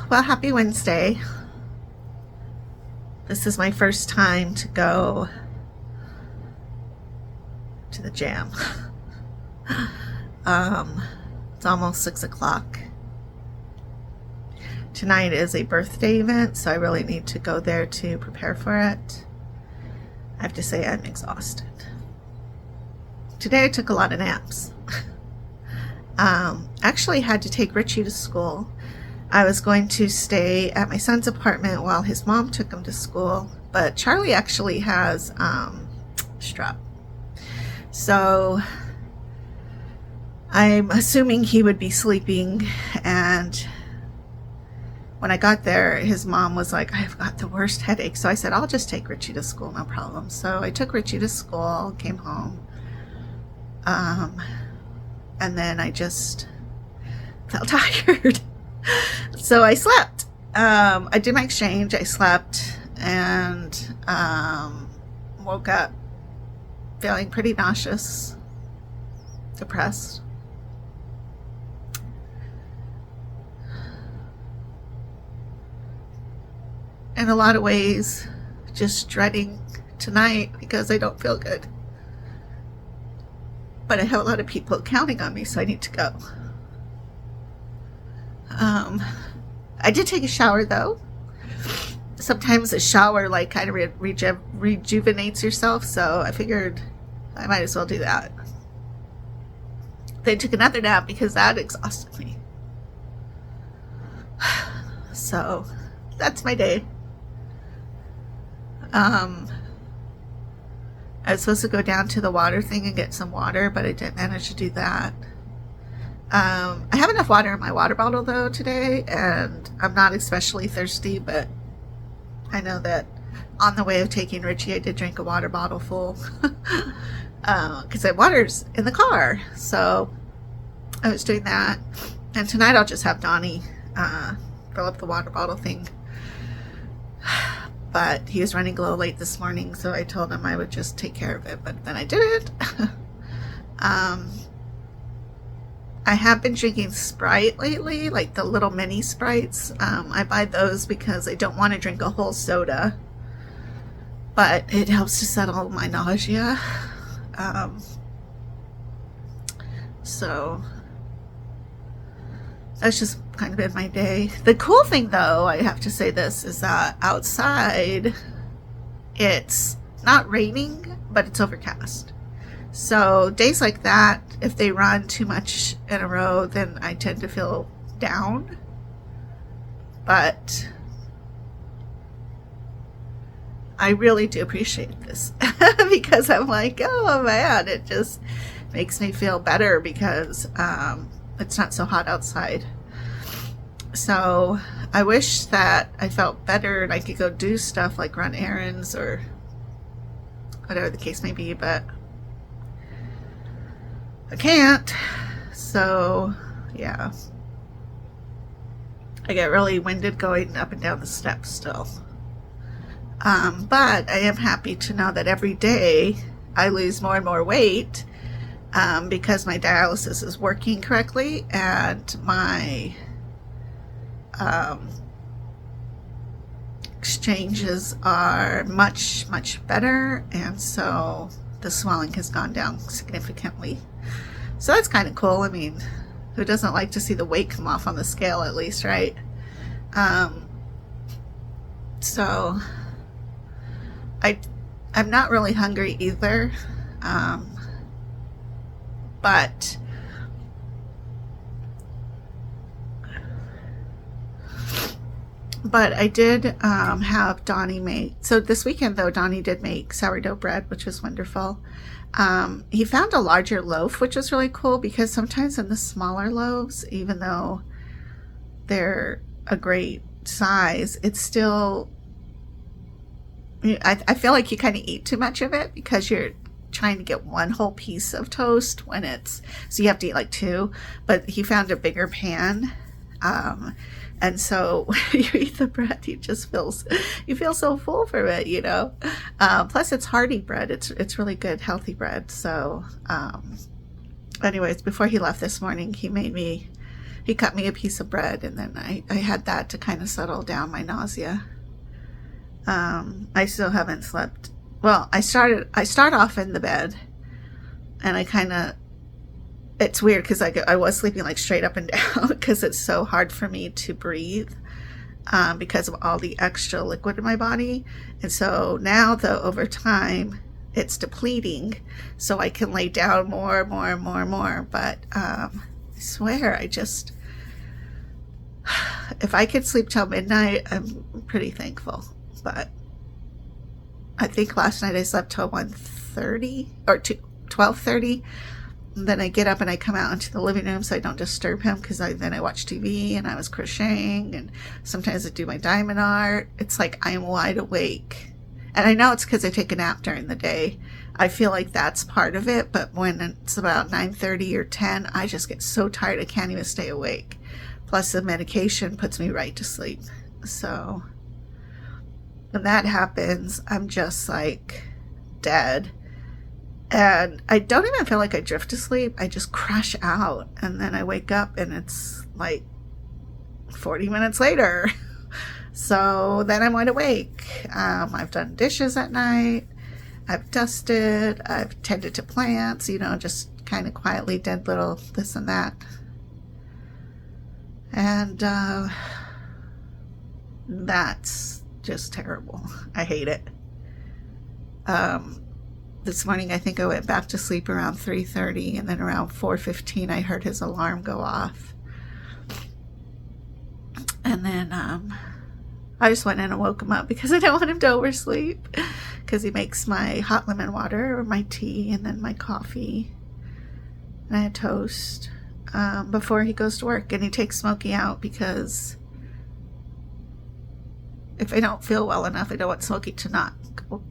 Well, happy Wednesday. This is my first time to go to the jam. It's almost 6 o'clock. Tonight is a birthday event, so I really need to go there to prepare for it. I have to say I'm exhausted. Today I took a lot of naps. Actually had to take Richie to school. I was going to stay at my son's apartment while his mom took him to school, but Charlie actually has strep. So I'm assuming he would be sleeping, and when I got there, his mom was like, I've got the worst headache. So I said, I'll just take Richie to school, no problem. So I took Richie to school, came home, and then I just felt tired. So I slept. I did my exchange, I slept, and woke up feeling pretty nauseous, depressed. In a lot of ways, just dreading tonight because I don't feel good. But I have a lot of people counting on me, so I need to go. I did take a shower though. Sometimes a shower like kind of rejuvenates yourself, so I figured I might as well do that. Then took another nap because that exhausted me. So that's my day. I was supposed to go down to the water thing and get some water, but I didn't manage to do that. I have enough water in my water bottle though today, and I'm not especially thirsty, but I know that on the way of taking Richie I did drink a water bottle full because the water's in the car, so I was doing that. And tonight I'll just have Donnie fill up the water bottle thing, but he was running a little late this morning, so I told him I would just take care of it, but then I didn't. I have been drinking Sprite lately, like the little mini Sprites. I buy those because I don't want to drink a whole soda, but it helps to settle my nausea. So that's just kind of been my day. The cool thing though, I have to say this, is that outside it's not raining, but it's overcast. So days like that, if they run too much in a row, then I tend to feel down. But I really do appreciate this because I'm like, oh man, it just makes me feel better because it's not so hot outside. So I wish that I felt better and I could go do stuff like run errands or whatever the case may be, but I can't. So yeah, I get really winded going up and down the steps still. But I am happy to know that every day I lose more and more weight because my dialysis is working correctly and my exchanges are much better, and so the swelling has gone down significantly. So that's kind of cool. I mean, who doesn't like to see the weight come off on the scale at least, right? So I'm not really hungry either, but I did have Donnie make, so this weekend though, Donnie did make sourdough bread, which was wonderful. He found a larger loaf, which was really cool because sometimes in the smaller loaves, even though they're a great size, it's still, I feel like you kind of eat too much of it because you're trying to get one whole piece of toast when it's, so you have to eat like two. But he found a bigger pan, and so when you eat the bread, you feel so full from it, you know. Plus it's hearty bread, it's really good healthy bread. So anyways, before he left this morning, he made me he cut me a piece of bread, and then I had that to kind of settle down my nausea. I still haven't slept. Well, I start off in the bed, and I kind of, it's weird because I was sleeping like straight up and down because it's so hard for me to breathe because of all the extra liquid in my body. And so now, though, over time, it's depleting, so I can lay down more. But I swear, if I could sleep till midnight, I'm pretty thankful. But I think last night I slept till 1:30 or 12:30. Then I get up and I come out into the living room so I don't disturb him, because then I watch TV and I was crocheting, and sometimes I do my diamond art. It's like I'm wide awake. And I know it's because I take a nap during the day. I feel like that's part of it, but when it's about 9:30 or 10, I just get so tired I can't even stay awake. Plus the medication puts me right to sleep. So when that happens, I'm just like dead. And I don't even feel like I drift to sleep. I just crash out, and then I wake up and it's like 40 minutes later. So then I'm wide awake. I've done dishes at night. I've dusted. I've tended to plants, just kind of quietly did little this and that. And that's just terrible. I hate it. This morning, I think I went back to sleep around 3:30, and then around 4:15, I heard his alarm go off. And then I just went in and woke him up because I don't want him to oversleep, because he makes my hot lemon water or my tea and then my coffee. And I had toast before he goes to work, and he takes Smokey out because if I don't feel well enough, I don't want Smokey to not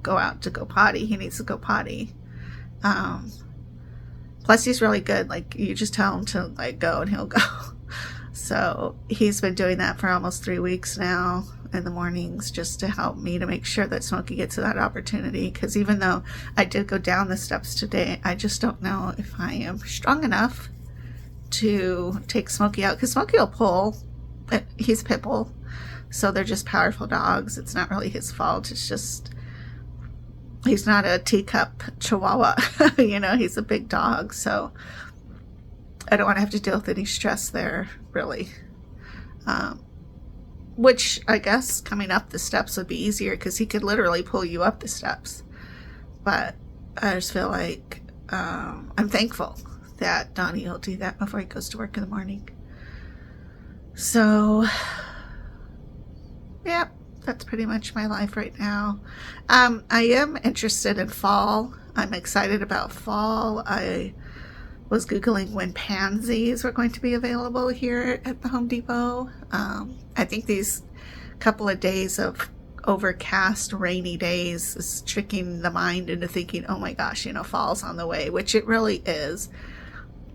go out to go potty. He needs to go potty. Plus he's really good. Like, you just tell him to go and he'll go. So he's been doing that for almost 3 weeks now in the mornings, just to help me to make sure that Smokey gets that opportunity. Because even though I did go down the steps today, I just don't know if I am strong enough to take Smokey out, because Smokey will pull. He's pit bull, so they're just powerful dogs. It's not really his fault. It's just he's not a teacup chihuahua. He's a big dog, so I don't want to have to deal with any stress there, really. Which I guess coming up the steps would be easier, because he could literally pull you up the steps. But I just feel like I'm thankful that Donnie will do that before he goes to work in the morning. So yeah, that's pretty much my life right now. I am interested in fall. I'm excited about fall. I was Googling when pansies were going to be available here at the Home Depot. I think these couple of days of overcast, rainy days is tricking the mind into thinking, oh my gosh, fall's on the way, which it really is.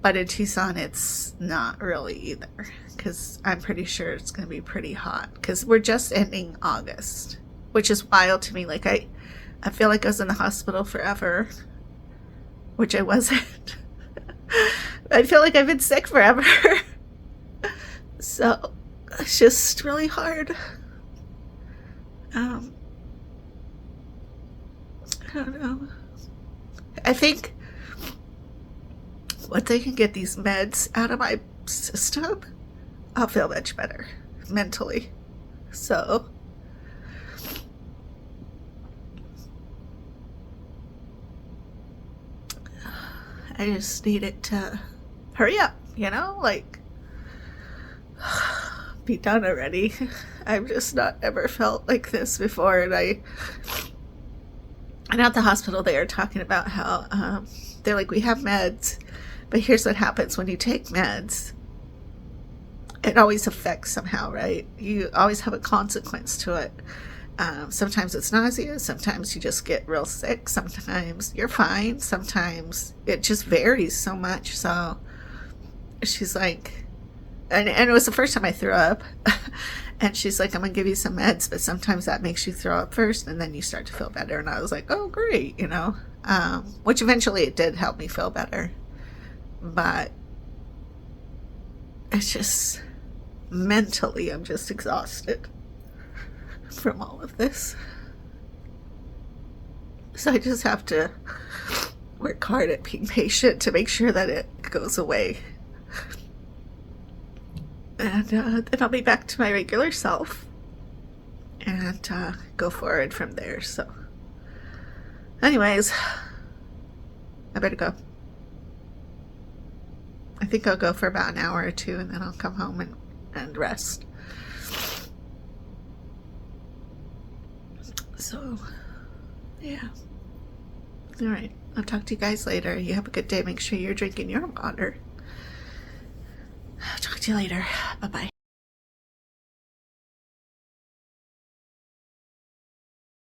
But in Tucson, it's not really either, because I'm pretty sure it's going to be pretty hot, because we're just ending August, which is wild to me. Like, I feel like I was in the hospital forever, which I wasn't. I feel like I've been sick forever. So it's just really hard. I don't know. I think once I can get these meds out of my system, I'll feel much better mentally. So I just need it to hurry up, be done already. I've just not ever felt like this before. And at the hospital, they are talking about how they're like, we have meds, but here's what happens when you take meds. It always affects somehow, right? You always have a consequence to it. Sometimes it's nausea, sometimes you just get real sick, sometimes you're fine, sometimes it just varies so much. So she's like, and it was the first time I threw up, and she's like, I'm gonna give you some meds, but sometimes that makes you throw up first and then you start to feel better. And I was like, oh great, which eventually it did help me feel better. But it's just mentally, I'm just exhausted from all of this. So I just have to work hard at being patient to make sure that it goes away. And then I'll be back to my regular self and go forward from there. So anyways, I better go. I think I'll go for about an hour or two, and then I'll come home and rest. So, yeah. Alright, I'll talk to you guys later. You have a good day. Make sure you're drinking your water. I'll talk to you later. Bye-bye.